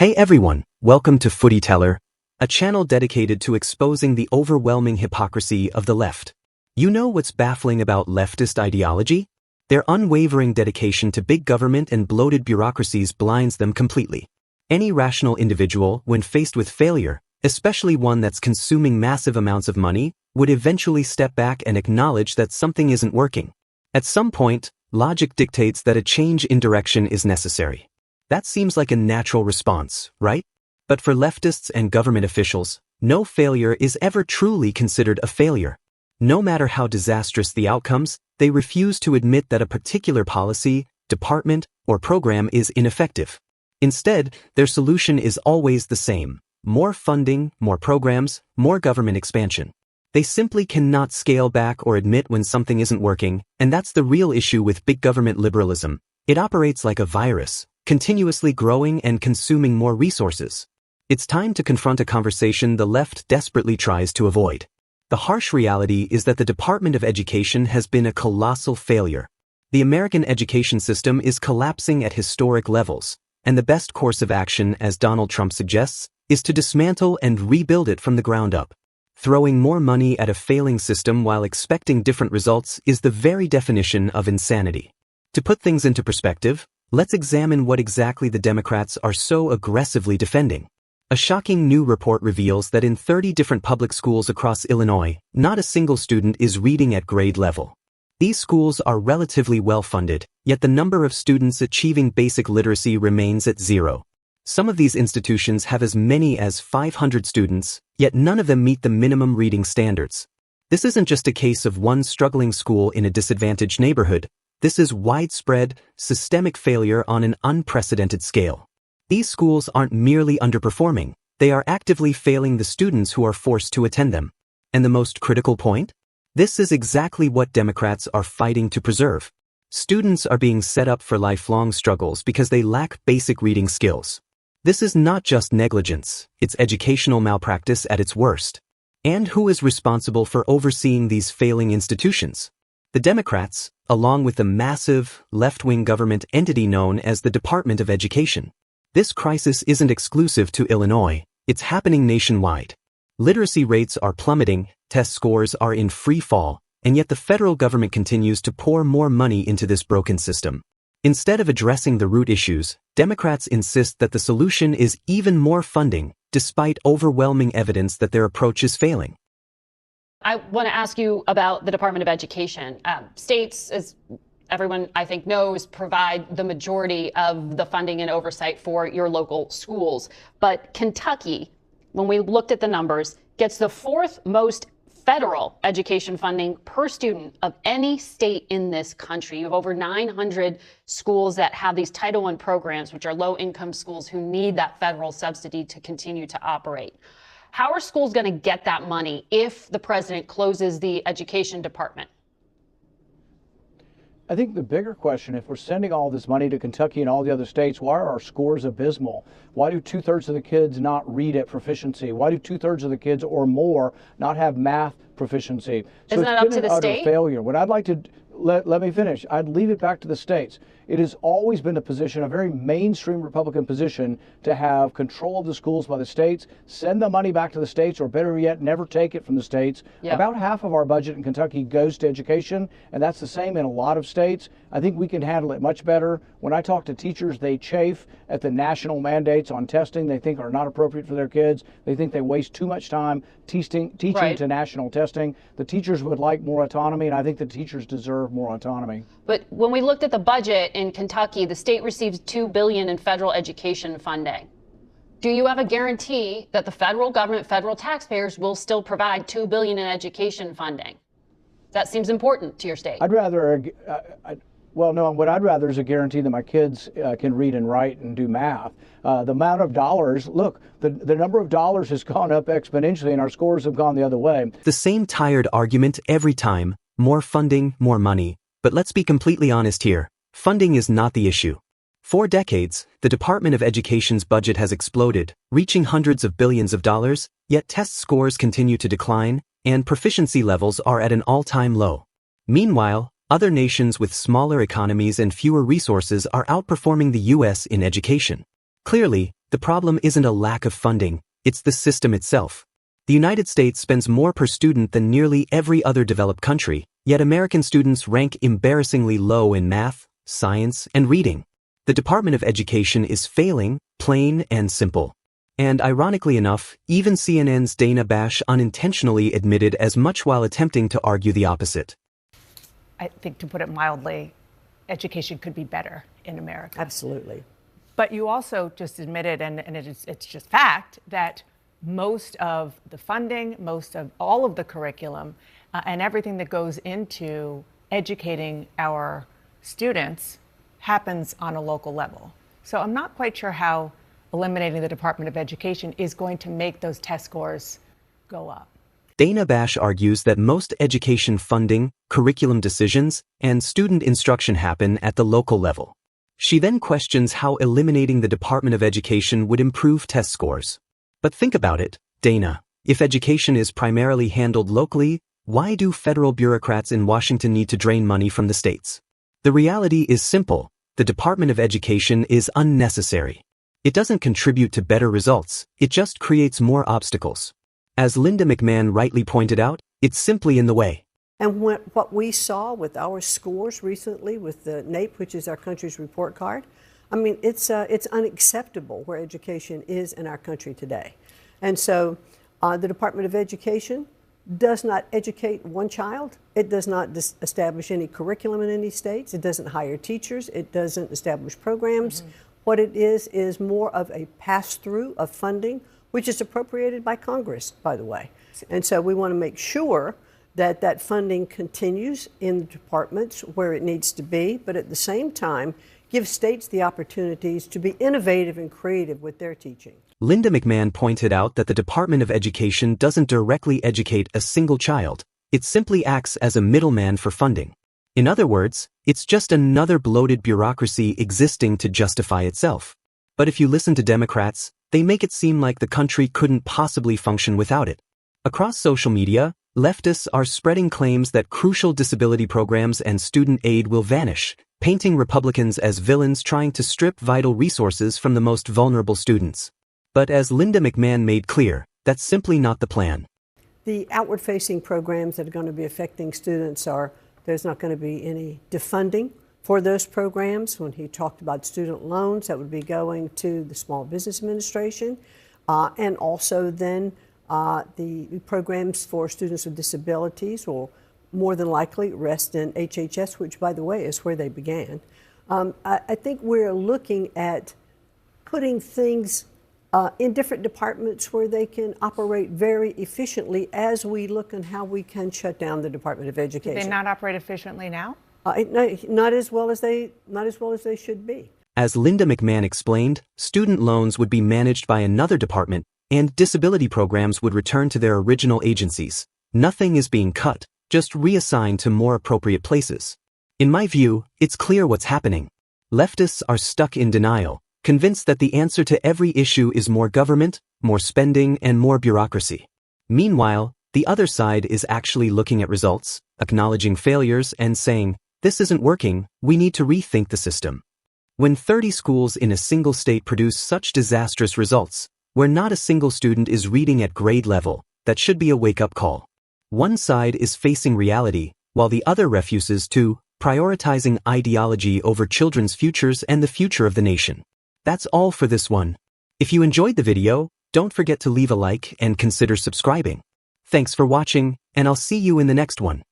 Hey everyone, welcome to Footy Teller, a channel dedicated to exposing the overwhelming hypocrisy of the left. You know what's baffling about leftist ideology? Their unwavering dedication to big government and bloated bureaucracies blinds them completely. Any rational individual, when faced with failure, especially one that's consuming massive amounts of money, would eventually step back and acknowledge that something isn't working. At some point, logic dictates that a change in direction is necessary. That seems like a natural response, right? But for leftists and government officials, no failure is ever truly considered a failure. No matter how disastrous the outcomes, they refuse to admit that a particular policy, department, or program is ineffective. Instead, their solution is always the same: more funding, more programs, more government expansion. They simply cannot scale back or admit when something isn't working, and that's the real issue with big government liberalism. It operates like a virus, continuously growing and consuming more resources. It's time to confront a conversation the left desperately tries to avoid. The harsh reality is that the Department of Education has been a colossal failure. The American education system is collapsing at historic levels, and the best course of action, as Donald Trump suggests, is to dismantle and rebuild it from the ground up. Throwing more money at a failing system while expecting different results is the very definition of insanity. To put things into perspective, let's examine what exactly the Democrats are so aggressively defending. A shocking new report reveals that in 30 different public schools across Illinois, not a single student is reading at grade level. These schools are relatively well-funded, yet the number of students achieving basic literacy remains at zero. Some of these institutions have as many as 500 students, yet none of them meet the minimum reading standards. This isn't just a case of one struggling school in a disadvantaged neighborhood. This is widespread, systemic failure on an unprecedented scale. These schools aren't merely underperforming, they are actively failing the students who are forced to attend them. And the most critical point? This is exactly what Democrats are fighting to preserve. Students are being set up for lifelong struggles because they lack basic reading skills. This is not just negligence, it's educational malpractice at its worst. And who is responsible for overseeing these failing institutions? The Democrats, along with the massive, left-wing government entity known as the Department of Education. This crisis isn't exclusive to Illinois, it's happening nationwide. Literacy rates are plummeting, test scores are in free fall, and yet the federal government continues to pour more money into this broken system. Instead of addressing the root issues, Democrats insist that the solution is even more funding, despite overwhelming evidence that their approach is failing. I want to ask you about the Department of Education. States, as everyone I think knows, provide the majority of the funding and oversight for your local schools. But Kentucky, when we looked at the numbers, gets the fourth most federal education funding per student of any state in this country. You have over 900 schools that have these Title I programs, which are low-income schools who need that federal subsidy to continue to operate. How are schools going to get that money if the president closes the education department? I think the bigger question, if we're sending all this money to Kentucky and all the other states, why are our scores abysmal? Why do 2/3 of the kids not read at proficiency? Why do 2/3 of the kids or more not have math proficiency? So Isn't that up to the utter state? failure. What I'd like to let me finish. I'd leave it back to the states. It has always been a position, a very mainstream Republican position, to have control of the schools by the states, send the money back to the states, or better yet, never take it from the states. Yeah. About half of our budget in Kentucky goes to education, and that's the same in a lot of states. I think we can handle it much better. When I talk to teachers, they chafe at the national mandates on testing they think are not appropriate for their kids. They think they waste too much time teaching Right. to national testing. The teachers would like more autonomy, and I think the teachers deserve more autonomy. But when we looked at the budget in Kentucky, the state receives $2 billion in federal education funding. Do you have a guarantee that the federal government, federal taxpayers will still provide $2 billion in education funding? That seems important to your state. I'd rather, well, no, what I'd rather is a guarantee that my kids can read and write and do math. The amount of dollars, look, the number of dollars has gone up exponentially and our scores have gone the other way. The same tired argument every time: more funding, more money. But let's be completely honest here. Funding is not the issue. For decades, the Department of Education's budget has exploded, reaching hundreds of billions of dollars, yet test scores continue to decline, and proficiency levels are at an all-time low. Meanwhile, other nations with smaller economies and fewer resources are outperforming the U.S. in education. Clearly, The problem isn't a lack of funding, it's the system itself. The United States spends more per student than nearly every other developed country, yet American students rank embarrassingly low in math, science, and reading. The Department of Education is failing, plain and simple. And ironically enough, even CNN's Dana Bash unintentionally admitted as much while attempting to argue the opposite. I think, to put it mildly, education could be better in America. Absolutely. But you also just admitted, and it's just fact, that most of the funding, most of all of the curriculum, and everything that goes into educating our students happens on a local level. So I'm not quite sure how eliminating the Department of Education is going to make those test scores go up. Dana Bash argues that most education funding, curriculum decisions, and student instruction happen at the local level. She then questions how eliminating the Department of Education would improve test scores. But think about it, Dana. If education is primarily handled locally, why do federal bureaucrats in Washington need to drain money from the states? The reality is simple. The Department of Education is unnecessary. It doesn't contribute to better results, it just creates more obstacles. As Linda McMahon rightly pointed out, it's simply in the way. And what we saw with our scores recently with the NAEP, which is our country's report card, I mean, it's unacceptable where education is in our country today. And so the Department of Education does not educate one child. It does not establish any curriculum in any states. It doesn't hire teachers. It doesn't establish programs. What it is more of a pass-through of funding, which is appropriated by Congress, by the way. And so we want to make sure that that funding continues in the departments where it needs to be, but at the same time, give states the opportunities to be innovative and creative with their teaching. Linda McMahon pointed out that the Department of Education doesn't directly educate a single child. It simply acts as a middleman for funding. In other words, it's just another bloated bureaucracy existing to justify itself. But if you listen to Democrats, they make it seem like the country couldn't possibly function without it. Across social media, leftists are spreading claims that crucial disability programs and student aid will vanish, painting Republicans as villains trying to strip vital resources from the most vulnerable students. But as Linda McMahon made clear, that's simply not the plan. The outward-facing programs that are going to be affecting students there's not going to be any defunding for those programs. When he talked about student loans, that would be going to the Small Business Administration, and also then the programs for students with disabilities will more than likely rest in HHS, which, by the way, is where they began. I think we're looking at putting things in different departments where they can operate very efficiently as we look at how we can shut down the Department of Education. Do they not operate efficiently now? Not as well as they should be. As Linda McMahon explained, student loans would be managed by another department, and disability programs would return to their original agencies. Nothing is being cut, just reassigned to more appropriate places. In my view, it's clear what's happening. Leftists are stuck in denial, convinced that the answer to every issue is more government, more spending, and more bureaucracy. Meanwhile, the other side is actually looking at results, acknowledging failures, and saying, "This isn't working, we need to rethink the system." When 30 schools in a single state produce such disastrous results, where not a single student is reading at grade level, that should be a wake-up call. One side is facing reality, while the other refuses to, prioritizing ideology over children's futures and the future of the nation. That's all for this one. If you enjoyed the video, don't forget to leave a like and consider subscribing. Thanks for watching, and I'll see you in the next one.